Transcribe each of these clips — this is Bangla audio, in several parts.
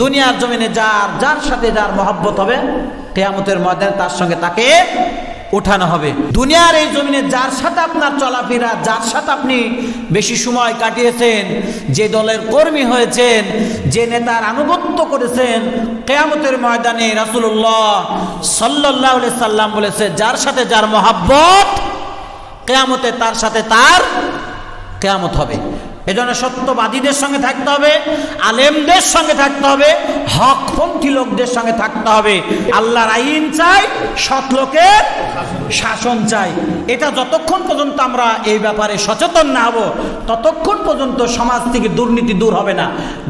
দুনিয়ার জমিনে যার সাথে যার মহব্বত হবে কিয়ামতের ময়দানে তার সঙ্গে তাকে উঠানো হবে। দুনিয়ার এই জমিনে যার সাথে আপনার চলাফেরা, যার সাথে আপনি বেশি সময় কাটিয়েছেন, যে দলের কর্মী হয়েছেন, যে নেতার আনুগত্য করেছেন, কিয়ামতের ময়দানে রাসূলুল্লাহ সাল্লাল্লাহু আলাইহি সাল্লাম বলেছে যার সাথে যার মহব্বত কিয়ামতে তার সাথে তার কিয়ামত হবে। এজন্য সত্যবাদীদের সঙ্গে থাকতে হবে, আলেমদের সঙ্গে থাকতে হবে, হকপন্থী লোকদের সঙ্গে থাকতে হবে। আল্লাহর আইন চাই, সৎ লোকের শাসন চাই। এটা যতক্ষণ পর্যন্ত আমরা এই ব্যাপারে সচেতন না হব ততক্ষণ পর্যন্ত সমাজ থেকে দুর্নীতি দূর হবে না।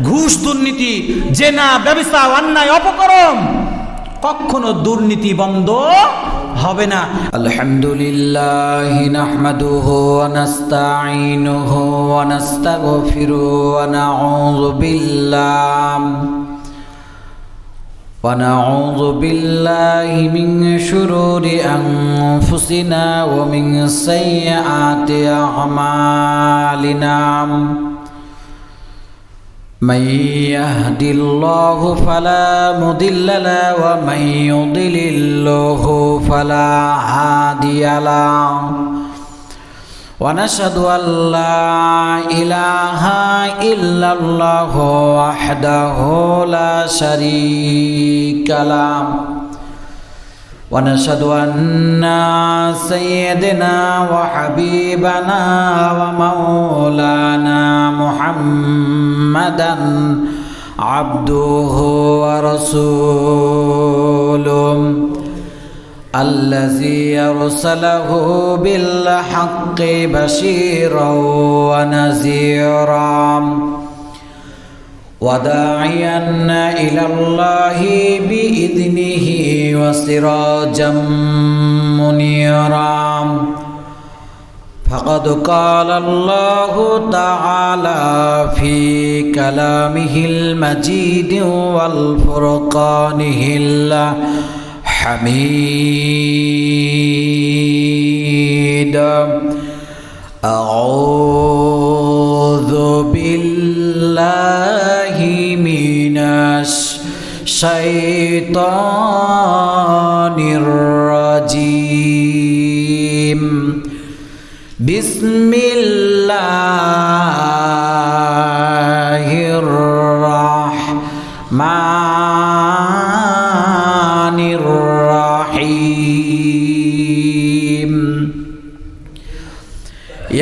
ঘুষ দুর্নীতি, জেনা, ব্যভিচার, অন্যায়, অপকর্ম, কখনো দুর্নীতি বন্ধ হবে না। আলহামদুলিল্লাহ নাহমাদুহু ওয়া নাস্তাঈনুহু ওয়া নাস্তাগফিরুহু ওয়া নাউযু বিল্লাহি মিন শুরুরি আনফুসিনা ওয়া মিন সাইয়্যাতি আ'মালিনা। من يهد الله فلا مضل له ومن يضلل فلا هادي له ونشهد أن لا إله إلا الله وحده لا شريك له ونشهد أن سيدنا وحبيبنا ومولانا محمدا عبده ورسوله الذي أرسله بالحق بشيرا ونذيرا وداعيا إلى الله بإذنه وسراجا منيرا فقد قال الله تعالى في كلامه المجيد والفرقانه الحميد. أعوذ بالله من الشيطان الرجيم. بسم الله الرحمن الرحيم.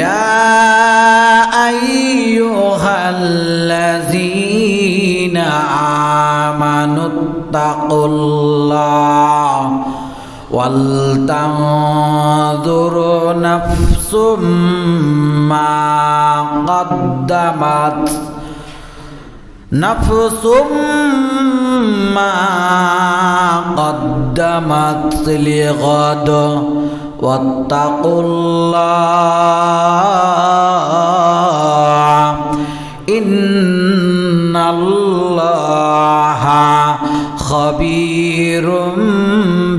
يا أيها الذين آمنوا اتقوا الله ولتنظر نفس ما قدمت لغد واتقوا الله إن الله خبير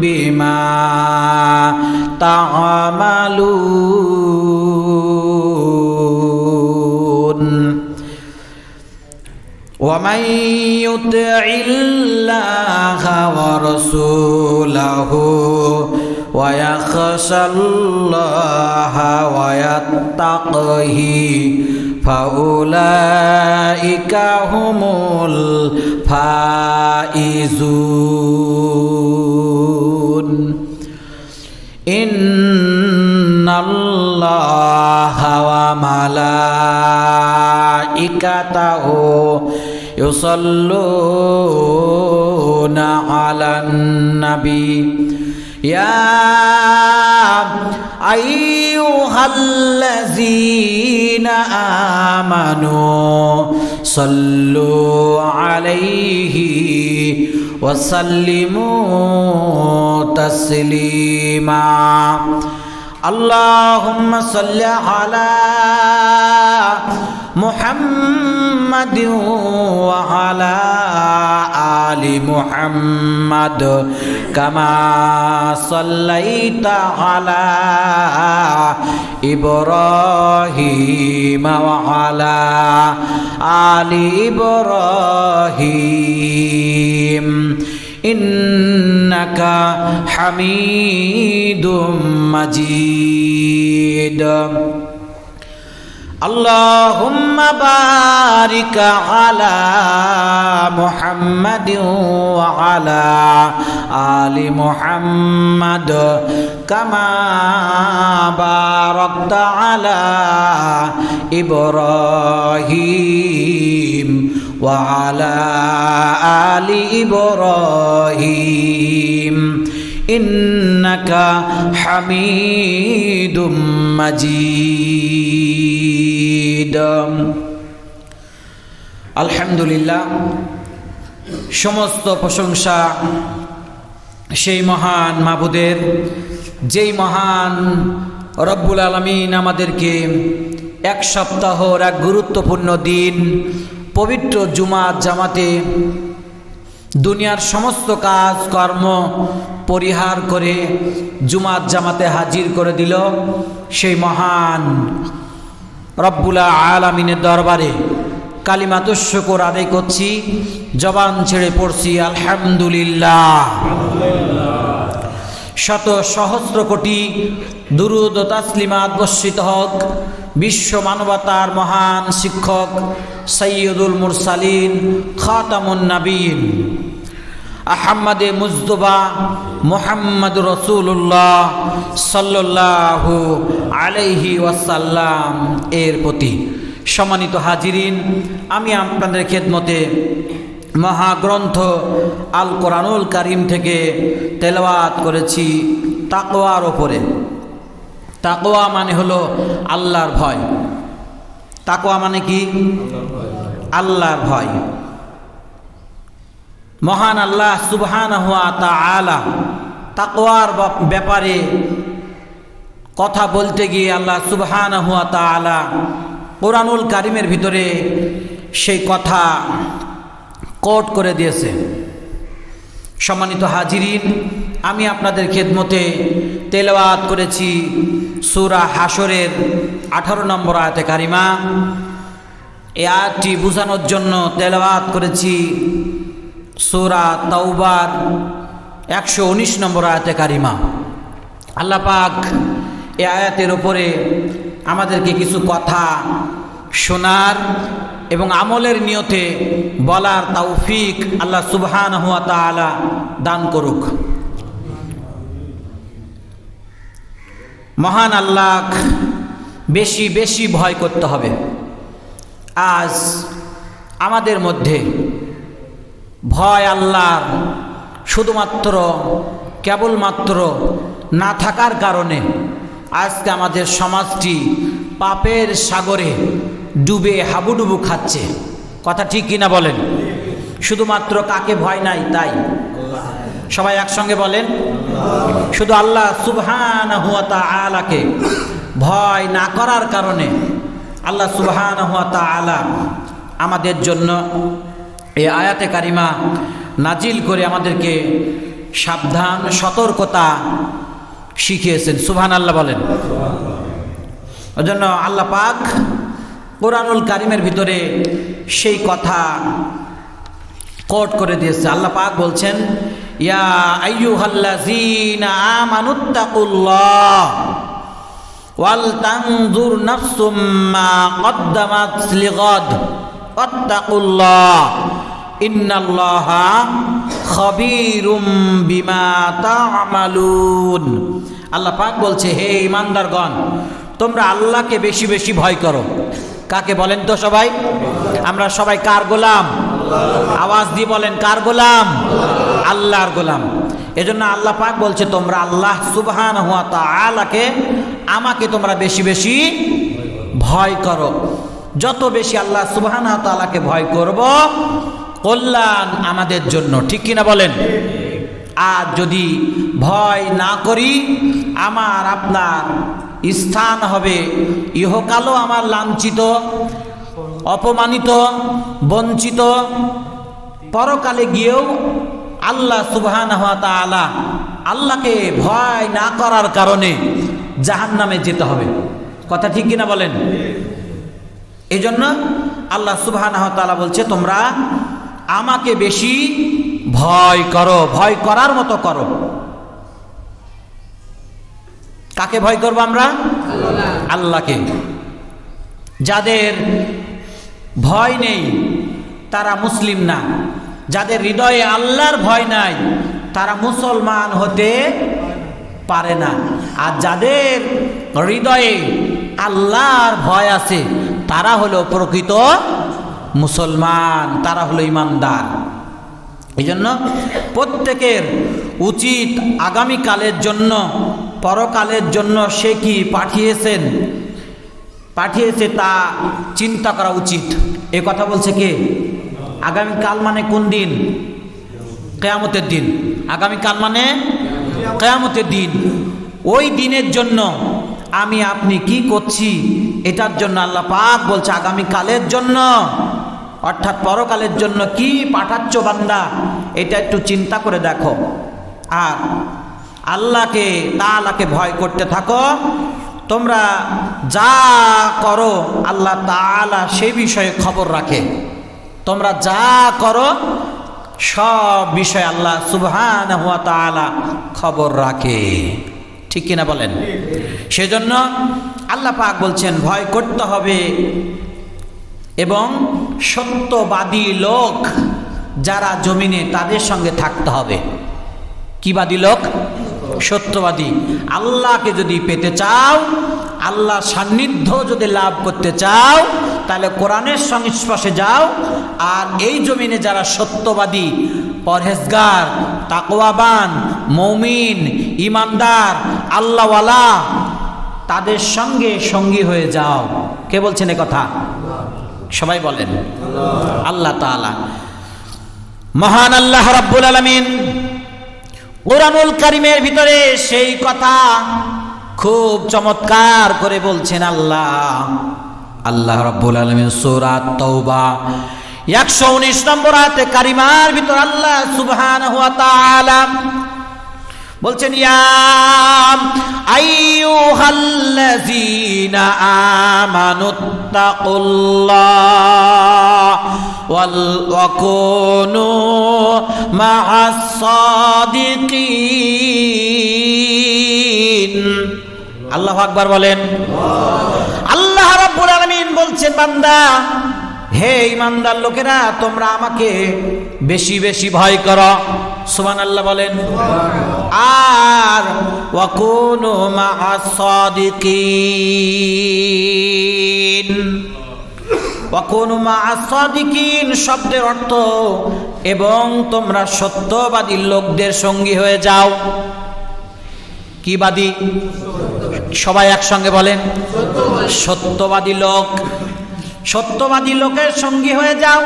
بما تعملون. ومن يطع الله ورسوله ويخشى الله ويتقه فأولئك هم الفائزون. إن الله وملائكته يصلون على النبي يا أيها الذين آمنوا صلوا عليه وسلموا تسليما. اللهم صل على محمد وعلى آل محمد কামা সাল্লাইতা আলা ইব্রাহিম ওয়া আলা আলি ইব্রাহিম ইন্নাকা হামিদুম মাজিদ। আল্লাহুম্মা বারিক আলা মুহাম্মাদিন ওয়া আলা আলি মুহাম্মাদ কামা বারাকতা আলা ইব্রাহিম ওয়া আলা আলি ইব্রাহিম ইন্নাকা হামিদুম মাজিদ। আলহামদুলিল্লাহ, সমস্ত প্রশংসা সেই মহান মাবুদের, যেই মহান রব্বুল আলামিন আমাদেরকে এক সপ্তাহর এক গুরুত্বপূর্ণ দিন পবিত্র জুমাত জামাতে দুনিয়ার সমস্ত কাজ কর্ম পরিহার করে জুমাত জামাতে হাজির করে দিল। সেই মহান রব্বুল আলামিনের দরবারে কালিমাতুশ শুকর আদায় করছি, জবান ছেড়ে পড়ছি আলহামদুলিল্লাহ। শত সহস্র কোটি দুরূদ ও তাসলিমাত বর্ষিত হোক বিশ্ব মানবতার মহান শিক্ষক সৈয়দুল মুরসালিন খাতামুন নবীন আহমদে মুজতবা মুহাম্মদুর রাসূলুল্লাহ সাল্লাল্লাহু আলাইহি ওয়াসাল্লাম এর প্রতি। সম্মানিত হাজিরিন, আমি আপনাদের খেদমতে মহাগ্রন্থ আল কোরআনুল কারীম থেকে তেলাওয়াত করেছি তাকওয়ার ওপরে। তাকওয়া মানে হলো আল্লাহর ভয়। তাকওয়া মানে কি? আল্লাহর ভয়। মহান আল্লাহ সুবহানাহু ওয়া তাআলা তাকওয়ার ব্যাপারে কথা বলতে গিয়ে আল্লাহ সুবহানাহু ওয়া তাআলা কোরআনুল কারীমের ভিতরে সেই কথা কোট করে দিয়েছে। সম্মানিত হাজিরিন, আমি আপনাদের খেদমতে তেলাওয়াত করেছি সূরা হাশরের 18 নম্বর আয়াতে কারিমা। এই আয়াতটি বোঝানোর জন্য তেলাওয়াত করেছি সূরা তাওবার 119 নম্বর আয়াতে কারিমা। আল্লাহ পাক এই আয়াতের উপরে আমাদেরকে কিছু কথা শোনার এবং আমলের নিয়তে বলার তৌফিক আল্লাহ সুবহানাহু ওয়া তাআলা দান করুক। মহান আল্লাহ বেশি বেশি ভয় করতে হবে। আজ আমাদের মধ্যে ভয় আল্লাহর শুধুমাত্র কেবলমাত্র না থাকার কারণে আজকে আমাদের সমাজটি পাপের সাগরে ডুবে হাবুডুবু খাচ্ছে। কথা ঠিক কিনা বলেন? শুধুমাত্র কাকে ভয় নাই তাই? সবাই একসঙ্গে বলেন, শুধু আল্লাহ সুবহানাহু ওয়া তাআলাকে ভয় না করার কারণে আল্লাহ সুবহানাহু ওয়া তাআলা আমাদের জন্য এই আয়াতে কারিমা নাজিল করে আমাদেরকে সাবধান সতর্কতা শিখিয়েছেন। সুবহানাল্লাহ বলেন। ওজন্য আল্লাহ পাক কোরআনুল কারীমের ভিতরে সেই কথা কোট করে দিয়েছে। আল্লাহ পাক বলছেন, ইয়া আইয়ুহাল্লাযীনা আমানুত্তাকুল্লাহ ওয়াল তানজুর নাফসুম মা কদ্দামাত লিগাদ ওয়াত্তাকুল্লাহ ইন্নাল্লাহা খাবীরুম বিমা তা'মালুন। আল্লাহ পাক বলছে, হে ঈমানদারগণ, তোমরা আল্লাহকে বেশি বেশি ভয় করো। কাকে বলেন তো সবাই? আমরা সবাই কার গোলাম? আওয়াজ দিয়ে বলেন, কার গোলাম? আল্লাহর গোলাম। এজন্য আল্লাহ পাক বলছে, তোমরা আল্লাহ সুবহানাহু ওয়া তাআলাকে, আমাকে তোমরা বেশি বেশি ভয় করো। যত বেশি আল্লাহ সুবহানাহু ওয়া তাআলাকে ভয় করব, কল্যাণ আমাদের জন্য। ঠিক কিনা বলেন? আর যদি ভয় না করি, আমার আপনার স্থান হবে ইহকালও আমার লাঞ্ছিত, অপমানিত, বঞ্চিত, পরকালে গিয়েও আল্লাহ সুবহানাহু ওয়া তাআলা আল্লাহকে ভয় না করার কারণে জাহান্নামে যেতে হবে। কথা ঠিক কিনা বলেন? এই জন্য আল্লাহ সুবহানাহু ওয়া তাআলা বলছে তোমরা আমাকে বেশি ভয় করো, ভয় করার মতো করো। কাকে ভয় করবো আমরা? আল্লাহকে। যাদের ভয় নেই তারা মুসলিম না, যাদের হৃদয়ে আল্লাহর ভয় নাই তারা মুসলমান হতে পারে না। আর যাদের হৃদয়ে আল্লাহর ভয় আছে তারা হলো প্রকৃত মুসলমান, তারা হলো ইমানদার। এই জন্য প্রত্যেকের উচিত আগামীকালের জন্য, পরকালের জন্য সে কি পাঠিয়েছে তা চিন্তা করা উচিত। এ কথা বলছে কে? আগামীকাল মানে কোন দিন? কিয়ামতের দিন। আগামীকাল মানে কিয়ামতের দিন। ওই দিনের জন্য আমি আপনি কি করছি এটার জন্য আল্লাহ পাক বলছে আগামীকালের জন্য, অর্থাৎ পরকালের জন্য কি পাঠাচ্ছ বান্দা, এটা একটু চিন্তা করে দেখো। আর আল্লাহকে তাআলাকে ভয় করতে থাকো। তোমরা যা করো আল্লাহ তাআলা সেই বিষয়ে খবর রাখে। তোমরা যা করো সব বিষয়ে আল্লাহ সুবহানাহু ওয়া তাআলা খবর রাখে। ঠিক কিনা বলেন? সেজন্য আল্লাহ পাক বলছেন ভয় করতে হবে এবং সত্যবাদী লোক যারা জমিনে তাদের সঙ্গে থাকতে হবে। কি বাদী লোক? সত্যবাদী। আল্লাহকে যদি পেতে চাও, আল্লাহ সান্নিধ্য যদি লাভ করতে চাও, তাহলে কোরআনের সংস্পর্শে যাও। আর এই জমিনে যারা সত্যবাদী, পরহেজগার, তাকওয়াবান, মুমিন, ইমানদার, আল্লাহওয়ালা, তাদের সঙ্গে সঙ্গী হয়ে যাও। কে বলছেন এ কথা? সবাই বলেন আল্লাহ তাআলা। মহান আল্লাহ রাব্বুল আলামিন কুরআনুল কারীমের ভিতরে সেই কথা খুব চমৎকার করে বলছেন। আল্লাহ রাব্বুল আলামিন সূরা তাওবা 119 নম্বর আয়াতে কারিমার ভিতর আল্লাহ সুবহানাহু ওয়া তাআলা বলছেন ইয়া আইয়ুহাল্লাযীনা আমানুত্তাকুল্লাহ ওয়া কুনু মা'আস সাদিকিন। আল্লাহু আকবার বলেন। আল্লাহ রাব্বুল আলামিন বলছেন বান্দা, হে ইমানদার লোকেরা, তোমরা আমাকে বেশি বেশি ভয় করো। সুবহানাল্লাহ বলেন। আর ওয়া কুনু মা'আস সাদিকিন। ওয়া কুনু মা'আস সাদিকিন শব্দের অর্থ এবং তোমরা সত্যবাদী লোকদের সঙ্গী হয়ে যাও। কি বাদী? সবাই একসঙ্গে বলেন সত্যবাদী লোক। সত্যবাদী লোকের সঙ্গী হয়ে যাও।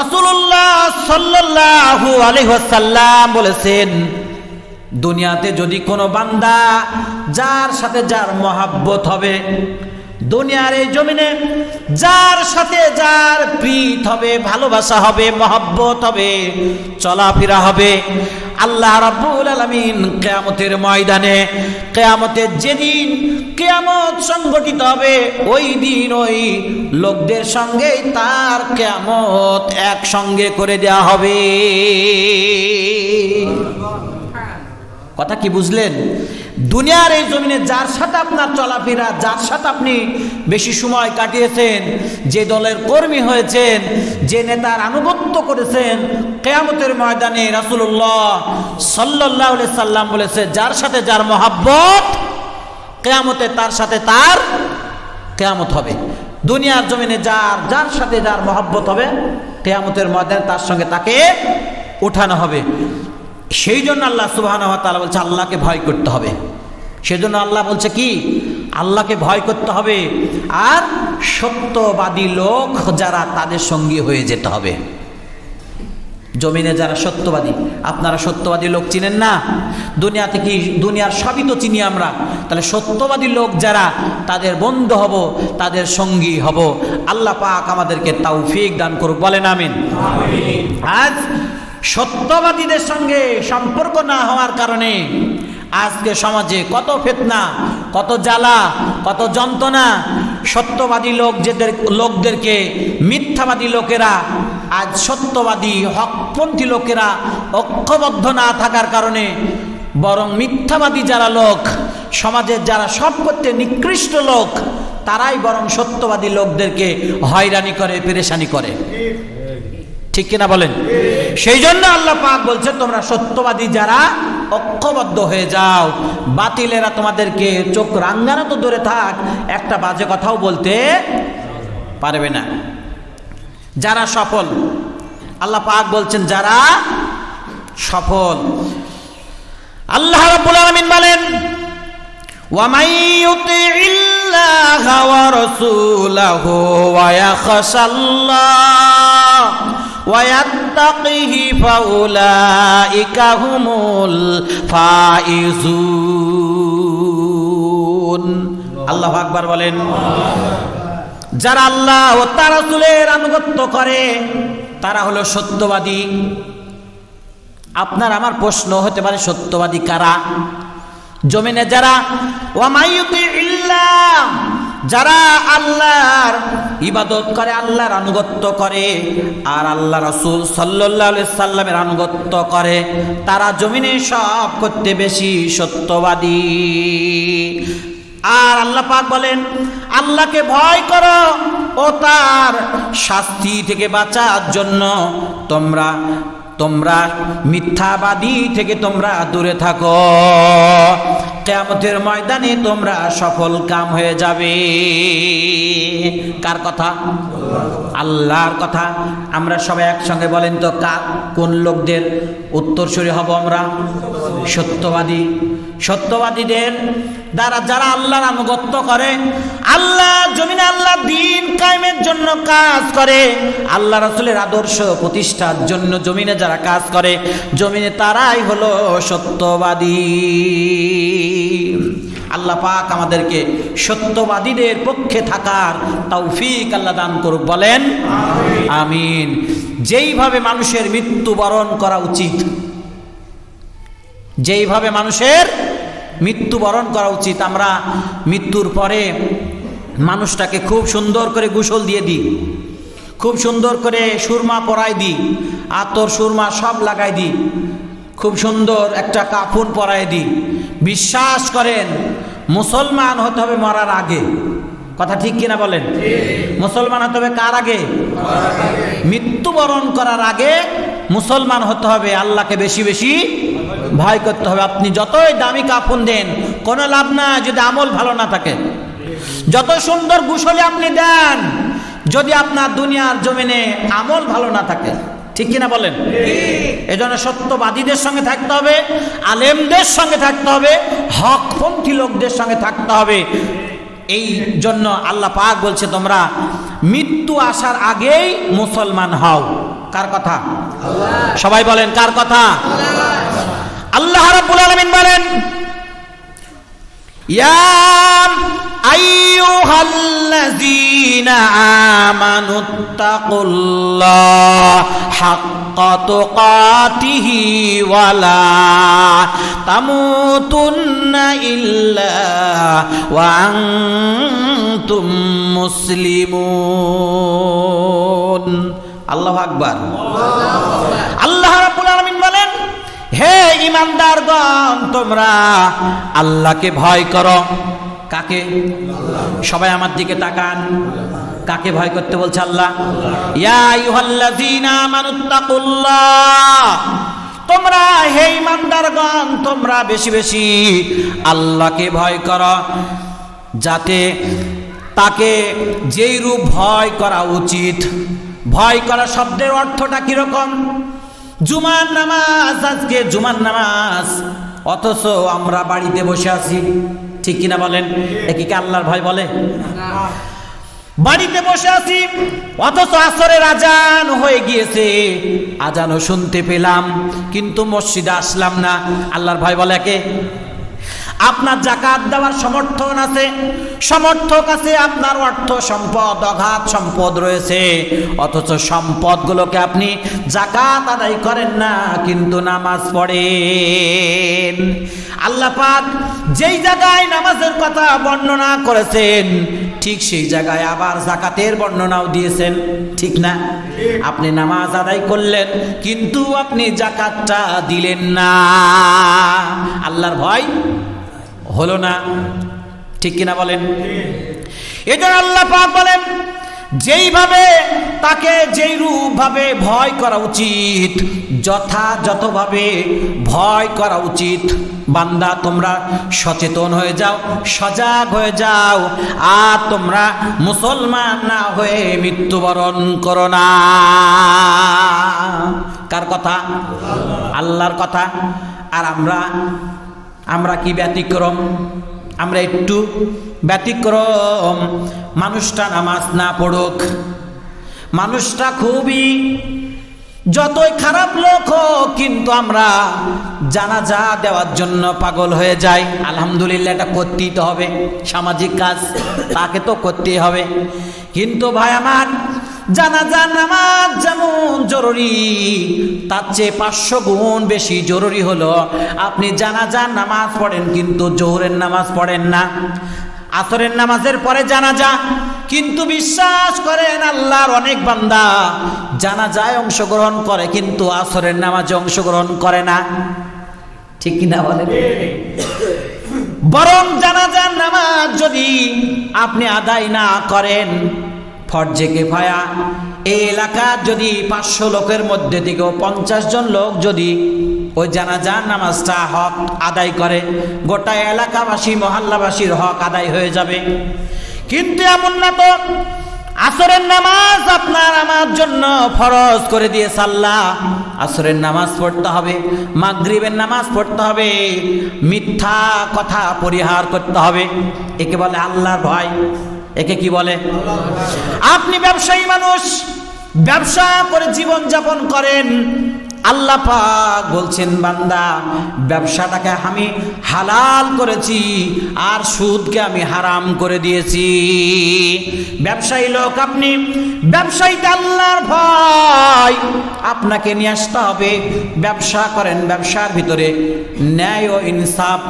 রাসূলুল্লাহ সাল্লাল্লাহু আলাইহি ওয়াসাল্লাম বলেছেন, দুনিয়াতে যদি কোনো বান্দা যার সাথে যার মহব্বত হবে, দুনিয়ার এই জমিনে যার সাথে যার প্রীত হবে, ভালোবাসা হবে, মহব্বত হবে, চলাফেরা হবে, আল্লাহ রাব্বুল আলামিন কিয়ামতের ময়দানে, কিয়ামতের যেদিন কিয়ামত সংগঠিত হবে, ওই দিন ওই লোকদের সঙ্গে তার কিয়ামত একসঙ্গে করে দেয়া হবে। কথা কি বুঝলেন? দুনিয়ার এই জমিনে যার সাথে আপনার চলাফেরা, যার সাথে আপনি বেশি সময় কাটিয়েছেন, যে দলের কর্মী হয়েছেন, যে নেতার আনুগত্য করেছেন, কিয়ামতের ময়দানে রাসূলুল্লাহ সাল্লাল্লাহু আলাইহি সাল্লাম বলেছে, যার সাথে যার মহব্বত, কিয়ামতে তার সাথে তার কিয়ামত হবে। দুনিয়ার জমিনে যার সাথে যার মহব্বত হবে, কিয়ামতের ময়দানে তার সঙ্গে তাকে উঠানো হবে। সেই জন্য আল্লাহ সুবহানাহু ওয়া তাআলা বলছে আল্লাহকে ভয় করতে হবে। সেজন্য আল্লাহ বলছে কি? আল্লাহকে ভয় করতে হবে আর সত্যবাদী লোক যারা তাদের সঙ্গী হয়ে যেতে হবে। জমিনে যারা সত্যবাদী, আপনারা সত্যবাদী লোক চিনেন না? দুনিয়াতে কি, দুনিয়ার সবই তো চিনি আমরা। তাহলে সত্যবাদী লোক যারা, তাদের বন্ধু হব, তাদের সঙ্গী হব। আল্লাহ পাক আমাদেরকে তৌফিক দান করুক, বলেন আমিন। আজ সত্যবাদীদের সঙ্গে সম্পর্ক না হওয়ার কারণে আজকে সমাজে কত ফিতনা, কত জ্বালা, কত যন্ত্রণা। সত্যবাদী লোকদেরকে মিথ্যাবাদী লোকেরা, আজ সত্যবাদী হকপন্থী লোকেরা ঐক্যবদ্ধ না থাকার কারণে বরং মিথ্যাবাদী যারা লোক, সমাজের যারা সব করতে নিকৃষ্ট লোক, তারাই বরং সত্যবাদী লোকদেরকে হয়রানি করে, পেরেশানি করে। ঠিক কিনা বলেন? সেই জন্য আল্লাহ পাক বলছে তোমরা সত্যবাদী যারা ঐক্যবদ্ধ হয়ে যাও। বাতিলেরা তোমাদেরকে চোখ রাঙ্গানো তো দূরে থাক, একটা বাজে কথাও বলতে পারবে না। যারা সফল, আল্লাহ পাক বলছেন যারা সফল। আল্লাহ রাব্বুল আলামিন বলেন وَمَن يُطِعِ اللَّهَ وَرَسُولَهُ وَيَخْشَ اللَّهَ وَيَتَّقِهِ فَأُولَئِكَ هُمُ الْفَائِزُونَ। আল্লাহু আকবার বলেন। যারা আল্লাহ ও তার রাসূলের আনুগত্য করে তারা হলো সত্যবাদী। আপনার আমার প্রশ্ন হতে পারে সত্যবাদী কারা? জমিনে যারা যারা আল্লাহর ইবাদত করে, আল্লাহর আনুগত্য করে আর আল্লাহ রাসূল সাল্লাল্লাহু আলাইহি সাল্লামের আনুগত্য করে, তারা জমিনে সব করতে বেশি সত্যবাদী। আর আল্লাহ পাক বলেন আল্লাহকে ভয় করো ও তার শাস্তি থেকে বাঁচার জন্য তোমরা মিথ্যাবাদী থেকে তোমরা দূরে থাকো। কিয়ামতের ময়দানে তোমরা সফল কাম হয়ে যাবে। কার কথা? আল্লাহর কথা। আমরা সবাই একসঙ্গে বলেন তো কোন লোকদের উত্তরসূরি হব আমরা? সত্যবাদী। সত্যবাদীদের দ্বারা যারা আল্লাহর আনুগত্য করে, আল্লাহ জমিনে আল্লাহ দ্বীন কায়েমের জন্য কাজ করে, আল্লাহ রাসূলের আদর্শ প্রতিষ্ঠার জন্য জমিনে যারা কাজ করে, জমিনে তারাই হলো সত্যবাদী। আল্লাহ পাক আমাদেরকে সত্যবাদীদের পক্ষে থাকার তৌফিক আল্লাহ দান করুক, বলেন আমিন। যেইভাবে মানুষের মৃত্যুবরণ করা উচিত, যেইভাবে মানুষের মৃত্যুবরণ করা উচিত, আমরা মৃত্যুর পরে মানুষটাকে খুব সুন্দর করে গোসল দিয়ে দিই, খুব সুন্দর করে সুরমা পরাই দিই, আতর সুরমা সব লাগাই দিই, খুব সুন্দর একটা কাফন পরাই দিই। বিশ্বাস করেন মুসলমান হতে হবে মরার আগে। কথা ঠিক কিনা বলেন? মুসলমান হতে হবে কার আগে? মৃত্যুবরণ করার আগে মুসলমান হতে হবে। আল্লাহকে বেশি বেশি ভয় করতে হবে। আপনি যতই দামি কাফন দেন কোনো লাভ না যদি আমল ভালো না থাকে। যত সুন্দর গোসলে আপনি দেন, যদি আপনার দুনিয়ার জমিনে আমল ভালো না থাকে। ঠিক কিনা বলেন? এজন্য সত্যবাদীদের সঙ্গে থাকতে হবে, আলেমদের সঙ্গে থাকতে হবে, হকপন্থী লোকদের সঙ্গে থাকতে হবে। এই জন্য আল্লাহ পাক বলছে তোমরা মৃত্যু আসার আগেই মুসলমান হও। কার কথা? সবাই বলেন কার কথা? আল্লাহ রাব্বুল আলামিন বলেন ইয়া আইয়ুহাল্লাযীনা আমানুত্তাকুল্লাহ হাক্কা তুকাতিহি ওয়ালা তামুতুন্না ইল্লা ওয়া আনতুম মুসলিমুন। আল্লাহু আকবার। আল্লাহ রাব্বুল আলামিন বলেন হে ঈমানদারগণ তোমরা আল্লাহকে ভয় করো। কাকে? সবাই আমার দিকে তাকান। কাকে ভয় করতে বলছে আল্লাহ? ইয়া আইয়ুহাল্লাযীনা আমানুত্তাকুল্লাহ, তোমরা হে ঈমানদারগণ তোমরা বেশি বেশি আল্লাহকে ভয় করো, যাতে তাকে যেই রূপ ভয় করা উচিত। ভয় করা শব্দের অর্থটা কিরকম? জুমার নামাজ, আজকে জুমার নামাজ, অথচ আমরা বাড়িতে বসে আছি। ঠিক কিনা বলেন? একে আল্লাহর ভয় বলে? বাড়িতে বসে আছি অথচ আসরের আজান হয়ে গিয়েছে, আজানও শুনতে পেলাম কিন্তু মসজিদে আসলাম না। আল্লাহর ভয় বলে একে? আপনার যাকাত দেওয়ার সমর্থন আছে, সমর্থক আছে, আপনার অর্থ সম্পদ অগাধ সম্পদ রয়েছে, অথচ সম্পদগুলোকে আপনি যাকাত আদায় করেন না, কিন্তু নামাজ পড়েন। আল্লাহ পাক যেই জায়গায় নামাজের কথা বর্ণনা করেছেন ঠিক সেই জায়গায় আবার যাকাতের বর্ণনাও দিয়েছেন, ঠিক না? আপনি নামাজ আদায় করলেন কিন্তু আপনি যাকাতটা দিলেন না, আল্লাহর ভয় হলো না, ঠিক কিনা বলেন? এটা আল্লাহ পাক বলেন যেইভাবে তাকে যেই রূপভাবে ভয় করা উচিত, যথাযথভাবে ভয় করা উচিত। বান্দা তোমরা সচেতন হয়ে যাও, সজাগ হয়ে যাও, আর তোমরা মুসলমান না হয়ে মৃত্যুবরণ করো না। কার কথা? আল্লাহর কথা। আর আমরা কি ব্যতিক্রম? আমরা একটু ব্যতিক্রম। মানুষটা নামাজ না পড়ুক, মানুষটা খুবই যতই খারাপ লোক হোক, কিন্তু আমরা জানাজা দেওয়ার জন্য পাগল হয়ে যাই। আলহামদুলিল্লাহ, এটা করতেই তো হবে, সামাজিক কাজ, তাকে তো করতেই হবে। কিন্তু ভাই আমার, জানাজা নামাজ যেমন জরুরি, তার চেয়ে 500 গুণ বেশি জরুরি হলো আপনি জানাজার নামাজ পড়েন কিন্তু জোহরের নামাজ পড়েন না। আসরের নামাজের পরে জানাজা, কিন্তু বিশ্বাস করেন আল্লাহর অনেক বান্দা জানাজায় অংশগ্রহণ করে কিন্তু আসরের নামাজে অংশগ্রহণ করে না, ঠিক কিনা বলেন? বরং জানাজার নামাজ যদি আপনি আদায় না করেন, ফরজে কিফায়া, এই এলাকার যদি 500 লোকের মধ্যে থেকেও 50 জন লোক যদি ওই জানাজার নামাজটা হক আদায় করে, গোটা এলাকাবাসী মহল্লাবাসীর হক আদায় হয়ে যাবে। কিন্তু এমন না তো, আসরের নামাজ আপনার আমার জন্য ফরজ করে দিয়েছে আল্লাহ। আসরের নামাজ পড়তে হবে, মাগরিবের নামাজ পড়তে হবে, মিথ্যা কথা পরিহার করতে হবে। একে বলে আল্লাহর ভয়। একে কি বলে? আপনি ব্যবসায়ী মানুষ, ব্যবসা করে জীবন যাপন করেন, আল্লাহ পাক বলছেন বান্দা ব্যবসাটাকে আমি হালাল করেছি আর সুদকে আমি হারাম করে দিয়েছি। ব্যবসায়ী লোক আপনি, ব্যবসায়ীতে আল্লাহর ভয় আপনাকে নিয়ে আসতে হবে। ব্যবসা করেন, ব্যবসার ভিতরে ন্যায় ও ইনসাফ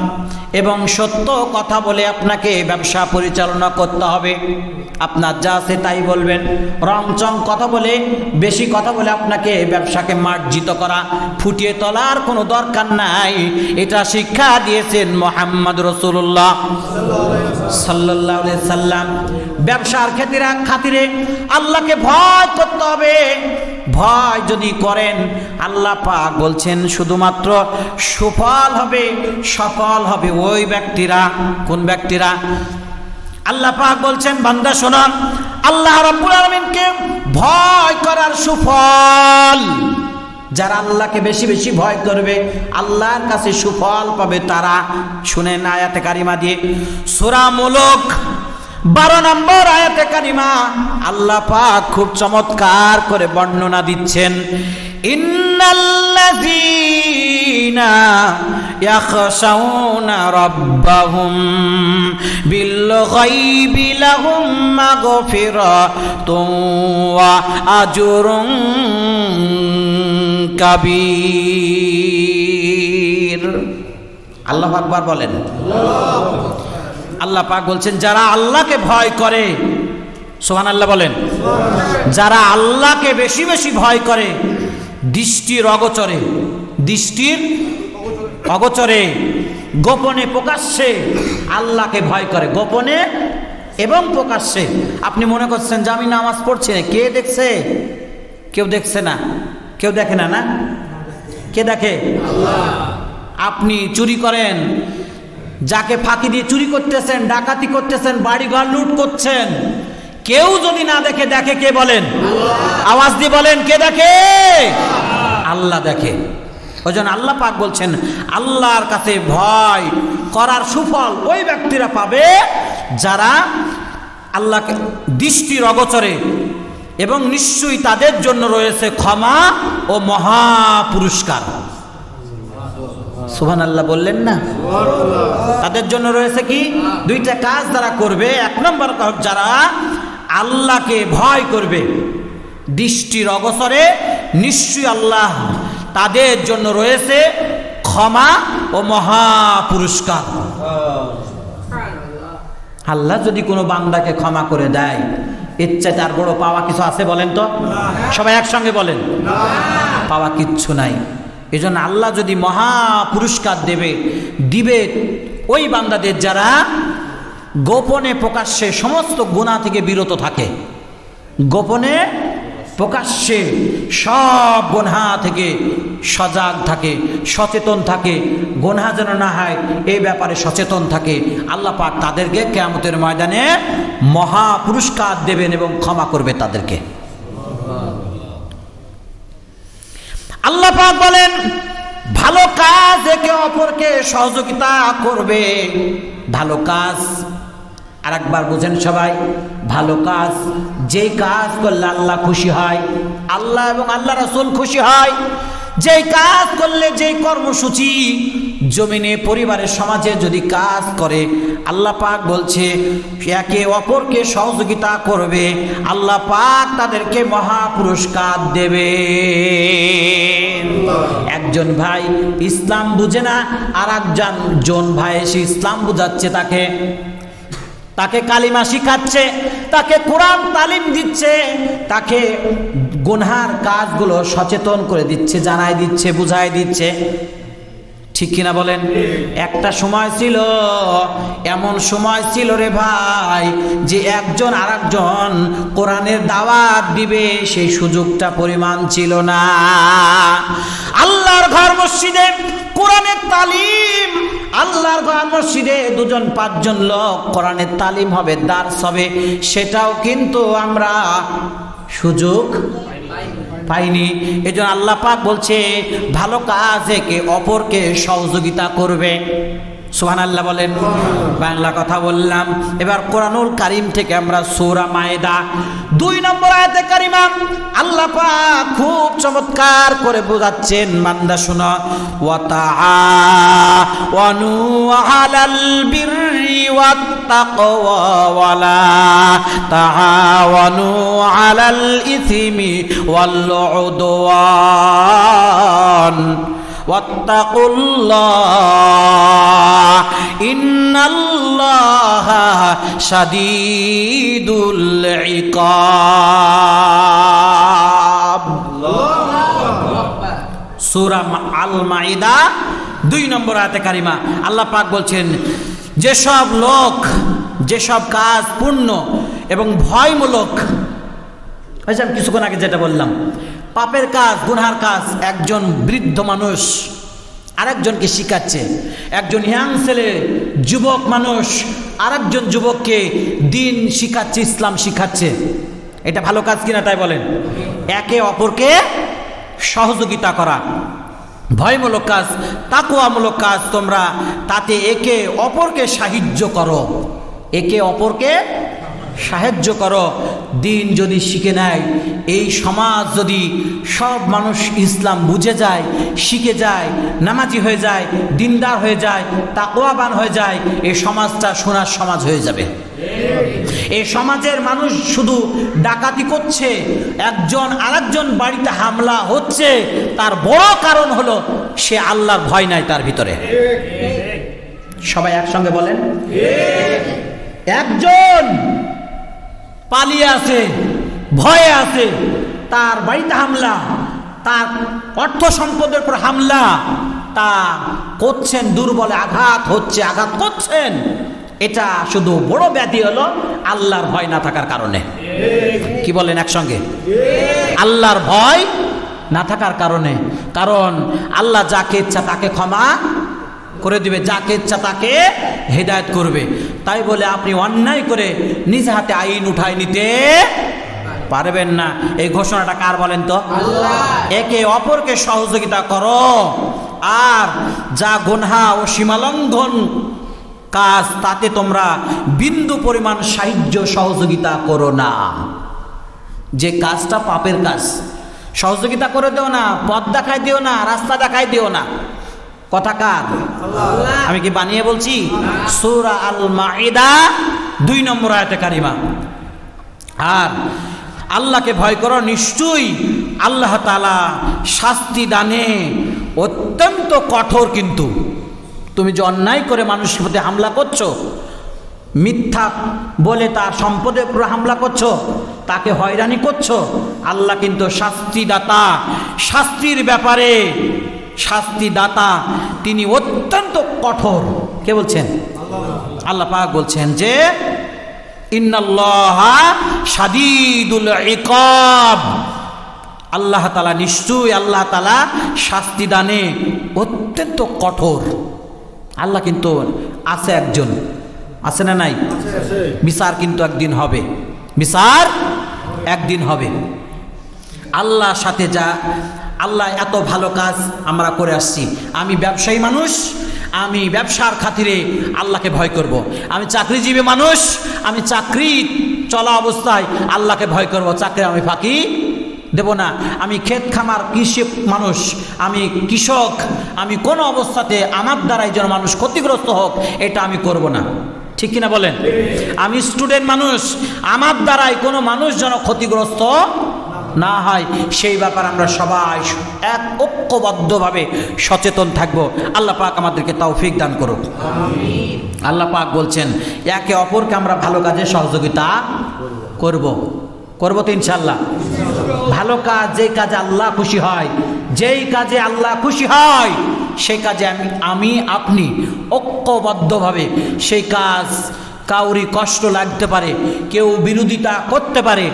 এবং সত্য কথা বলে আপনাকে ব্যবসা পরিচালনা করতে হবে। আপনার যা আছে তাই বলবেন, রংচং কথা বলে, বেশি কথা বলে আপনাকে ব্যবসাকে মার্জিত করা, ফুটিয়ে তোলার কোনো দরকার নাই। এটা শিক্ষা দিয়েছেন মুহাম্মদ রাসূলুল্লাহ সাল্লাল্লাহু আলাইহি সাল্লাম। ব্যবসার খাতিরে আল্লাহকে ভয় করতে হবে। ভয় যদি করেন, আল্লাহ পাক বলছেন শুধুমাত্র সুফল হবে, সফল হবে ওই ব্যক্তিরা। কোন ব্যক্তিরা? আল্লাহ পাক বলছেন বান্দা শোনো, আল্লাহ রাব্বুল আলামিনকে ভয় করার সুফল, যারা আল্লাহকে বেশি বেশি ভয় করবে আল্লাহর কাছে সুফল পাবে তারা। শুনেন আয়াতে কারিমা দিয়ে, সূরা মুলক 12 নম্বর আয়াতে কারিমা আল্লাহ পাক খুব চমৎকার করে বর্ণনা দিচ্ছেন। ইন্নাল্লাযীনা ইয়াখশাউনা রাব্বাহুম বিল গায়বি লাহুম মাগফিরাতুন ওয়া আজরুন কাবীর। আল্লাহু আকবার বলেন। আল্লাহ পাক বলছেন যারা আল্লাহকে ভয় করে, সুবহানাল্লাহ বলেন, যারা আল্লাহকে বেশি বেশি ভয় করে, দৃষ্টির অগোচরে গোপনে প্রকাশ্যে আল্লাহকে ভয় করে, গোপনে এবং প্রকাশ্যে। আপনি মনে করছেন যে আমি নামাজ পড়ছি না, কে দেখছে? কেউ দেখছে না, কেউ দেখে না, না? কে দেখে? আপনি চুরি করেন, যাকে ফাঁকি দিয়ে চুরি করতেছেন, ডাকাতি করতেছেন, বাড়িঘর লুট করছেন, কেউ যদি না দেখে, দেখে কে বলেন? আওয়াজ দিয়ে বলেন, কে দেখে? আল্লাহ দেখে। ওই জন্য আল্লাহ পাক বলছেন আল্লাহর কাছে ভয় করার সুফল ওই ব্যক্তিরা পাবে যারা আল্লাহকে দৃষ্টির অগোচরে, এবং নিশ্চয়ই তাদের জন্য রয়েছে ক্ষমা ও মহা পুরস্কার। সুবহানাল্লাহ বললেন না? তাদের জন্য রয়েছে কি দুইটা কাজ যারা করবে। এক নম্বর যারা আল্লাহকে ভয় করবে দৃষ্টির অগোচরে, নিশ্চয়ই আল্লাহ তাদের জন্য রয়েছে ক্ষমা ও মহা পুরস্কার। আল্লাহ যদি কোনো বান্দাকে ক্ষমা করে দেয়, এর চাইতে আর বড় পাওয়া কিছু আছে বলেন তো? সবাই একসঙ্গে বলেন, পাওয়া কিচ্ছু নাই। এজন্য আল্লাহ যদি মহা পুরস্কার দিবে ওই বান্দাদের যারা গোপনে প্রকাশ্যে সমস্ত গুনাহ থেকে বিরত থাকে, গোপনে প্রকাশ্যে সব গুনাহ থেকে সজাগ থাকে, সচেতন থাকে, গুনাহ যেন না হয় এই ব্যাপারে সচেতন থাকে। আল্লাহ পাক তাদেরকে কিয়ামতের ময়দানে মহা পুরস্কার দেবেন এবং ক্ষমা করবে তাদেরকে। আল্লাহ পাক বলেন ভালো কাজ একে অপরকে সহযোগিতা করবে। ভালো কাজ আরেকবার বুঝেন সবাই, ভালো কাজ যেই কাজ করলে আল্লাহ খুশি হয়, আল্লাহ এবং আল্লাহ রাসূল খুশি হয়, যেই কাজ করলে, যেই কর্মসূচি জমিনে পরিবারের সমাজে যদি কাজ করে, আল্লাহ পাক বলছে একে অপরকে সহযোগিতা করবে, আল্লাহ পাক তাদেরকে মহা পুরস্কার দেবে। একজন ভাই ইসলাম বুঝে না, আর একজন ভাই এসে ইসলাম বুঝাচ্ছে, তাকে কালিমা শিখাচ্ছে, তাকে কোরআন তালিম দিচ্ছে, তাকে গুনহার কাজগুলো সচেতন করে দিচ্ছে, জানাই দিচ্ছে, বুঝাই দিচ্ছে। ঠিক কিনা বলেন? একটা সময় ছিল, এমন সময় ছিল রে ভাই, যে একজন আরেকজন কোরআনের দাওয়াত দিবে সেই সুযোগটা পরিমাণ ছিল না। আল্লাহর ঘর মসজিদে কোরআনের তালিম, আল্লাহর ঘর মসজিদে 2-5 লোক কোরআনের তালিম হবে, দার্স হবে, সেটাও কিন্তু আমরা সুযোগ পাইনি। এজন্য আল্লাহ পাক বলছে ভালো কাজ একে অপরকে সহযোগিতা করবে। সুবহানাল্লাহ বলেন। বাংলা কথা বললাম। এবার কোরআনুল কারীম থেকে আমরা সূরা মায়েদা 2 নম্বর আয়াতে কারিমা আল্লাহ পাক খুব চমৎকার করে বোঝাচ্ছেন, বান্দা শোনো, ওয়া তাআওয়ানু আলাল বিররি ওয়াত তাকওয়া ওয়ালা তাআওয়ানু আলাল ইসমি ওয়াল উদওয়ান ওয়াত্তাকুল্লাহ ইন্নাল্লাহা শাদীদুল ইকাব। সূরা আল মাইদা 2 নম্বর আয়াতে কারিমা আল্লাহ পাক বলছেন যেসব লোক, যেসব কাজ পূর্ণ এবং ভয়মূলক, আমি কিছুক্ষণ আগে যেটা বললাম, পাপের কাজ, গুনহার কাজ, একজন বৃদ্ধ মানুষ আরেকজনকে শিখাচ্ছে, একজন ইয়াং ছেলে, যুবক মানুষ আরেকজন যুবককে দিন শিখাচ্ছে, ইসলাম শিখাচ্ছে, এটা ভালো কাজ কিনা তাই বলেন? একে অপরকে সহযোগিতা করা, ভয়মূলক কাজ, তাকওয়ামূলক কাজ, তোমরা তাতে একে অপরকে সাহায্য করো, একে অপরকে সাহায্য করো। দিন যদি শিখে নেয়, এই সমাজ যদি সব মানুষ ইসলাম বুঝে যায়, শিখে যায়, নামাজি হয়ে যায়, দিনদার হয়ে যায়, তাকওয়াবান হয়ে যায়, এই সমাজটা সোনার সমাজ হয়ে যাবে। এই সমাজের মানুষ শুধু ডাকাতি করছে, একজন আরেকজন বাড়িতে হামলা হচ্ছে, তার বড় কারণ হলো সে আল্লাহর ভয় নাই তার ভিতরে। সবাই একসঙ্গে বলেন, একজন পালিয়ে আছে, ভয়ে আছে, তার বাড়িতে হামলা, তার অর্থ সম্পদের উপর হামলা, তা করছেন, দুর্বলে আঘাত হচ্ছে, আঘাত করছেন, এটা শুধু বড় ব্যাধি হলো আল্লাহর ভয় না থাকার কারণে। কি বলেন একসঙ্গে? আল্লাহর ভয় না থাকার কারণে। কারণ আল্লাহ যাকে ইচ্ছা তাকে ক্ষমা করে দিবে, যাকে ইচ্ছা তাকে হেদায়েত করবে। তাই বলে আপনি অন্যায় করে নিজ হাতে আইন উঠায় নিতে পারবেন না। এই ঘোষণাটা কার বলেন তো? আল্লাহ। একে অপরকে সহযোগিতা করো, আর যা গুনহা ও সীমালঙ্ঘন কাজ তাতে তোমরা বিন্দু পরিমাণ সাহায্য সহযোগিতা করো না। যে কাজটা পাপের কাজ, সহযোগিতা করে দিও না, পথ দেখাই দিও না, রাস্তা দেখাই দিও না। কথা কার? আমি কি বানিয়ে বলছি? সূরা আল মাইদা 2 নম্বর আয়াতে কারিমা। আর আল্লাহকে ভয় করো, নিশ্চয়ই আল্লাহ তাআলা শাস্তি দানে অত্যন্ত কঠোর। কিন্তু তুমি যে অন্যায় করে মানুষের প্রতি হামলা করছো, মিথ্যা বলে তার সম্পদের উপর হামলা করছো, তাকে হয়রানি করছো, আল্লাহ কিন্তু শাস্তিদাতা। শাস্তির ব্যাপারে শাস্তিদাতা, তিনি অত্যন্ত কঠোর। কে বলছেন? আল্লাহ পাক বলছেন যে ইন্নাল্লাহা শাদীদুল ইকাব, আল্লাহ তাআলা নিশ্চয়ই আল্লাহ তাআলা শাস্তি দানে অত্যন্ত কঠোর। আল্লাহ কিন্তু আছে, একজন আছে না নাই? বিচার কিন্তু একদিন হবে, বিচার একদিন হবে। আল্লাহর সাথে যা আল্লাহ এত ভালো কাজ আমরা করে আসছি। আমি ব্যবসায়ী মানুষ, আমি ব্যবসার খাতিরে আল্লাহকে ভয় করব। আমি চাকরিজীবী মানুষ, আমি চাকরি চলা অবস্থায় আল্লাহকে ভয় করব, চাকরি আমি ফাঁকি দেব না। আমি ক্ষেত খামার কৃষি মানুষ, আমি কৃষক, আমি কোনো অবস্থাতে আমার দ্বারাই যেন মানুষ ক্ষতিগ্রস্ত হোক এটা আমি করব না। ঠিক কিনা বলেন? আমি স্টুডেন্ট মানুষ, আমার দ্বারাই কোনো মানুষ যেন ক্ষতিগ্রস্ত না হয় সেই ব্যাপারে আমরা সবাই এক ঐক্যবদ্ধভাবে সচেতন থাকব। আল্লাহ পাক আমাদেরকে তৌফিক দান করুক। আল্লাহ পাক বলছেন একে অপরকে আমরা ভালো কাজে সহযোগিতা করব তো ইনশাআল্লাহ। ভালো কাজ, যেই কাজে আল্লাহ খুশি হয়, যেই কাজে আল্লাহ খুশি হয় সেই কাজে আমি আপনি ঐক্যবদ্ধভাবে সেই কাজ, কাউরি কষ্ট লাগতে পারে, কেউ বিরোধিতা করতে পারে,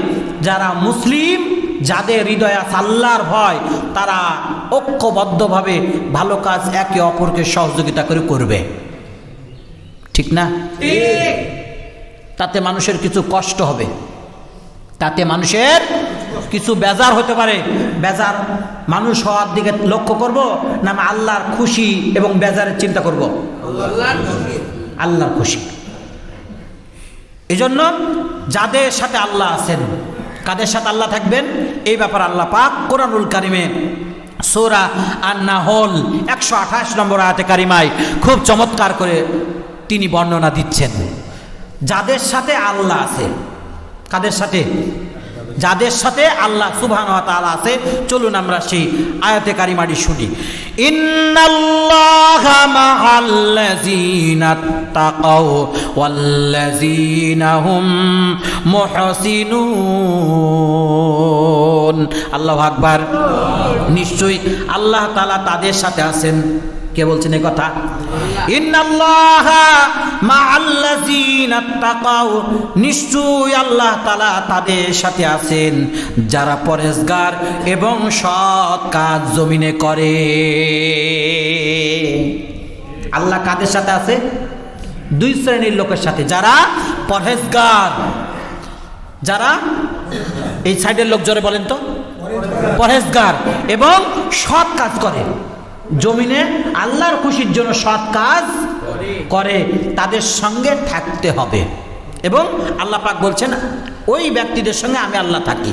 যারা মুসলিম, যাদের হৃদয়ে আছে আল্লাহর ভয়, তারা ঐক্যবদ্ধভাবে ভালো কাজ একে অপরকে সহযোগিতা করে করবে। ঠিক না? তাতে মানুষের কিছু কষ্ট হবে, তাতে মানুষের কিছু বেজার হতে পারে। বেজার মানুষ হওয়ার দিকে লক্ষ্য করব না আল্লাহর খুশি এবং বেজারের চিন্তা করব? আল্লাহর খুশি। এজন্য যাদের সাথে আল্লাহ আছেন, কাদের সাথে আল্লাহ থাকবেন এই ব্যাপারে আল্লাহ পাক কোরআনুল কারিমে সূরা আন-নাহল 128 নম্বর আয়াতে কারিমায় খুব চমৎকার করে তিনি বর্ণনা দিচ্ছেন। যাদের সাথে আল্লাহ আছে, কাদের সাথে? যাদের সাথে আল্লাহ সুবহানাহু ওয়া তাআলা আছে। চলুন আমরা সেই আয়াতে কারিমাটি শুনি। ইন্নাল্লাহা মা'আল্লাযীনা তাকাও ওয়াল্লাযীনা হুম মুহসিনুন। আল্লাহু আকবার। নিশ্চয়ই আল্লাহ তাআলা তাদের সাথে আছেন। কে বলছেন এই কথা? ইন্নাল্লাহা মা'আল্লাযীনা তাকাও, নিশ্চয়ই আল্লাহ তাআলা তাদের সাথে আছেন যারা পরহেজগার এবং সৎ কাজ জমিনে করে। আল্লাহ কাদের সাথে আছে? দুই শ্রেণীর লোকের সাথে, যারা পরহেজগার, যারা এই সাইডের লোক জোরে বলেন তো, পরহেজগার এবং সৎ কাজ করে, জমিনে আল্লাহর খুশির জন্য সৎ কাজ করে, তাদের সঙ্গে থাকতে হবে। এবং আল্লাহ পাক বলছেন ওই ব্যক্তিদের সঙ্গে আমি আল্লাহ থাকি।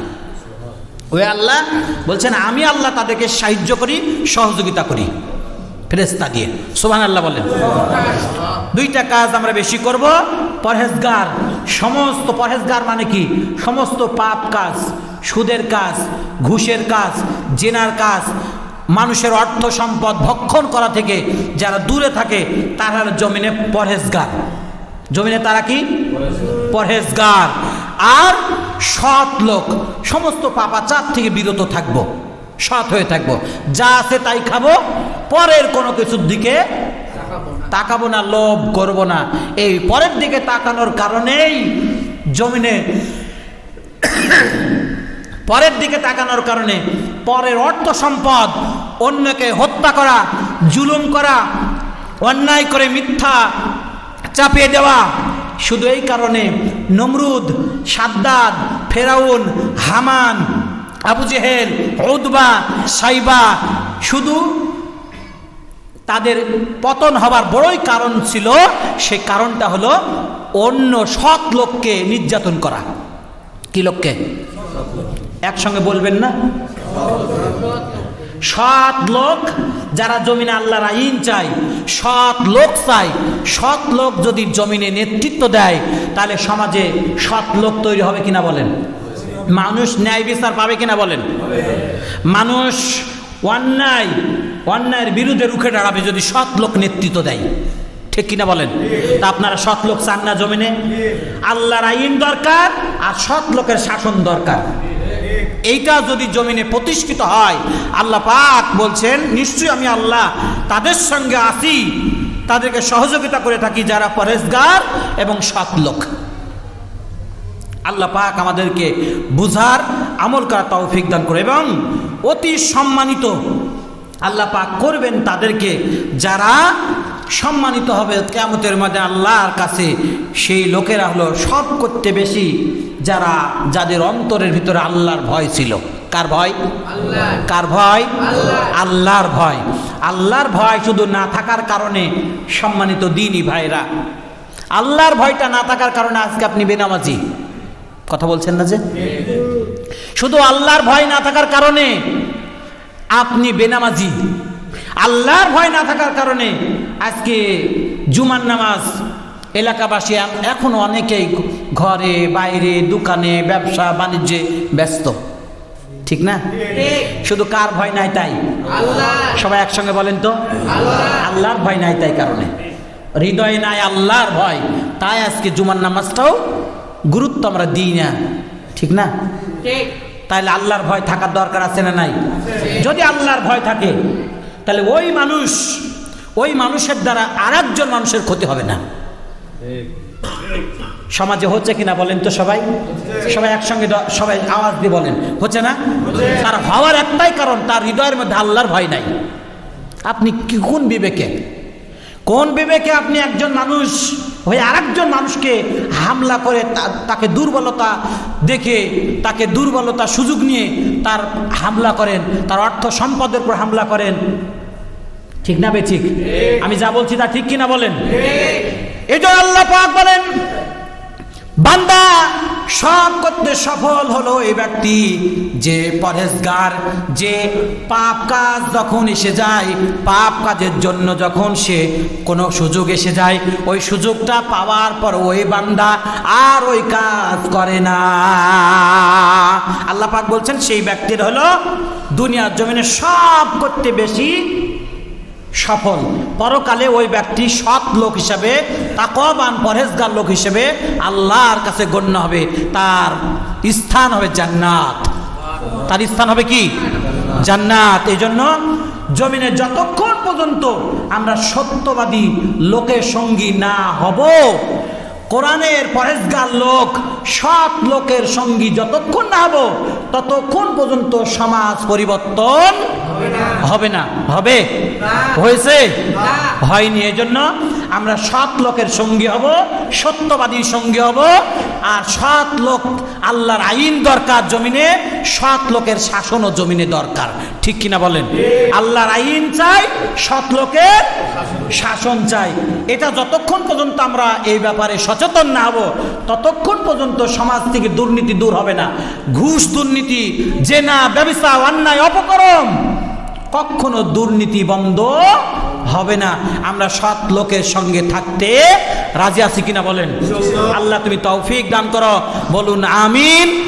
ওই আল্লাহ বলছেন আমি আল্লাহ তাদেরকে সাহায্য করি, সহযোগিতা করি ফেরেশতা দিয়ে। সুবহানাল্লাহ বলেন। দুইটা কাজ আমরা বেশি করব। পরহেজগার, সমস্ত পরহেজগার মানে কি? সমস্ত পাপ কাজ, সুদের কাজ, ঘুষের কাজ, জেনার কাজ, মানুষের অর্থ সম্পদ ভক্ষণ করা থেকে যারা দূরে থাকে তারা জমিনে পরহেজগার। জমিনে তারা কি? পরহেজগার। আর সৎ লোক, সমস্ত পাপাচার থেকে বিরত থাকবো, সৎ হয়ে থাকবো, যা আছে তাই খাবো, পরের কোনো কিছুর দিকে তাকাবো না, লোভ করব না। এই পরের দিকে তাকানোর কারণেই জমিনে পরের দিকে তাকানোর কারণে পরের অর্থ সম্পদ, অন্যকে হত্যা করা, জুলুম করা, অন্যায় করে মিথ্যা চাপিয়ে দেওয়া, শুধু এই কারণে নমরুদ, সাদ্দাদ, ফেরাউন, হামান, আবু জেহেল, উতবা, সাইবা, শুধু তাদের পতন হবার বড়ই কারণ ছিল, সেই কারণটা হলো অন্য সৎ লোককে নির্যাতন করা। কি লোককে? একসঙ্গে বলবেন না? সৎ লোক যারা জমিনে আল্লাহর আইন চায়, সৎ লোক চায়, সৎ লোক যদি জমিনে নেতৃত্ব দেয় তাহলে সমাজে সৎ লোক তৈরি হবে কিনা বলেন? মানুষ ন্যায় বিচার পাবে কিনা বলেন? মানুষ অন্যায়ের বিরুদ্ধে রুখে দাঁড়াবে যদি সৎ লোক নেতৃত্ব দেয়, ঠিক কিনা বলেন? তা আপনারা সৎ লোক চান না জমিনে? আল্লাহর আইন দরকার আর সৎ লোকের শাসন দরকার। এইটা যদি জমিনে প্রতিষ্ঠিত হয়, আল্লাহ পাক বলছেন নিশ্চয়ই আমি আল্লাহ তাদের সঙ্গে আছি, তাদেরকে সহযোগিতা করে থাকি যারা পরেজগার এবং সৎ লোক। আল্লাহ পাক আমাদেরকে বুঝার আমল করা তৌফিক দান করে, এবং অতি সম্মানিত আল্লাহ পাক করবেন তাদেরকে যারা সম্মানিত হবে কিয়ামতের মধ্যে আল্লাহর কাছে। সেই লোকেরা হলো সব করতে বেশি যাদের অন্তরের ভিতরে আল্লাহর ভয় ছিল। কার ভয়? কার ভয়? আল্লাহর ভয়। আল্লাহর ভয় শুধু না থাকার কারণে সম্মানিত দ্বীনি ভাইরা, আল্লাহর ভয়টা না থাকার কারণে আজকে আপনি বেনামাজি। কথা বলছেন না যে? শুধু আল্লাহর ভয় না থাকার কারণে আপনি বেনামাজি। আল্লাহর ভয় না থাকার কারণে আজকে জুমার নামাজ এলাকাবাসী এখনো অনেকেই ঘরে বাইরে দোকানে ব্যবসা বাণিজ্যে ব্যস্ত, ঠিক না? শুধু কার ভয় নাই তাই? সবাই একসঙ্গে বলেন তো, আল্লাহর ভয় নাই তাই কারণে হৃদয়ে নাই আল্লাহর ভয়, তাই আজকে জুমার নামাজটাও গুরুত্ব আমরা দিই না, ঠিক না? তাহলে আল্লাহর ভয় থাকার দরকার আছে না নাই? যদি আল্লাহর ভয় থাকে তাহলে ওই মানুষের দ্বারা আরেকজন মানুষের ক্ষতি হবে না। সমাজে হচ্ছে কিনা বলেন তো? সবাই একসঙ্গে সবাই আওয়াজ দিয়ে বলেন, হচ্ছে না? তার হওয়ার একটাই কারণ, তার হৃদয়ের মধ্যে আল্লাহর ভয় নাই। আপনি কোন বিবেকে আপনি একজন মানুষ হয়ে আরেকজন মানুষকে হামলা করে তাকে দুর্বলতা দেখে, তাকে দুর্বলতা সুযোগ নিয়ে তার হামলা করেন, তার অর্থ সম্পদের উপর হামলা করেন? ঠিক না বেঠিক? আমি যা বলছি তা ঠিক কিনা বলেন? এটা আল্লাহ পাক বলেন, বান্দা সব করতে সফল হলো এই ব্যক্তি যে পরহেজগার, যে পাপ কাজ যখন এসে যায়, পাপ কাজের জন্য যখন সে কোনো সুযোগ এসে যায়, ওই সুযোগটা পাওয়ার পর ওই বান্দা আর ওই কাজ করে না। আল্লাহ পাক বলছেন সেই ব্যক্তির হলো দুনিয়ার জমিনে সব করতে বেশি সফল। পরকালে ওই ব্যক্তি সৎ লোক হিসাবে, তাকওয়াবান পরহেজগার লোক হিসেবে আল্লাহর কাছে গণ্য হবে, তার স্থান হবে জান্নাত। তার স্থান হবে কি? জান্নাত। এই জন্য জমিনে যতক্ষণ পর্যন্ত আমরা সত্যবাদী লোকের সঙ্গী না হব, কোরআনের পরহেজগার লোক সৎ লোকের সঙ্গী যতক্ষণ না হব, ততক্ষণ পর্যন্ত সমাজ পরিবর্তন হবে না। হবে? হয়েছে? হয়নি। এই জন্য আমরা সৎ লোকের সঙ্গী হব, সত্যবাদীর সঙ্গী হব। আর সৎ লোক, আল্লাহর আইন দরকার জমিনে, সৎ লোকের শাসনও জমিনে দরকার, ঠিক কিনা বলেন? আল্লাহর আইন চাই, সৎ লোকের শাসন চাই। এটা যতক্ষণ পর্যন্ত আমরা এই ব্যাপারে সচেতন না হব, ততক্ষণ পর্যন্ত সমাজ থেকে দুর্নীতি দূর হবে না। ঘুষ দুর্নীতি, জেনা, ব্যভিচার, অন্যায়, অপকর্ম, কখনো দুর্নীতি বন্ধ হবে না। আমরা সৎ লোকের সঙ্গে থাকতে রাজি আছি কিনা বলেন? আল্লাহ তুমি তৌফিক দান করো, বলুন আমিন।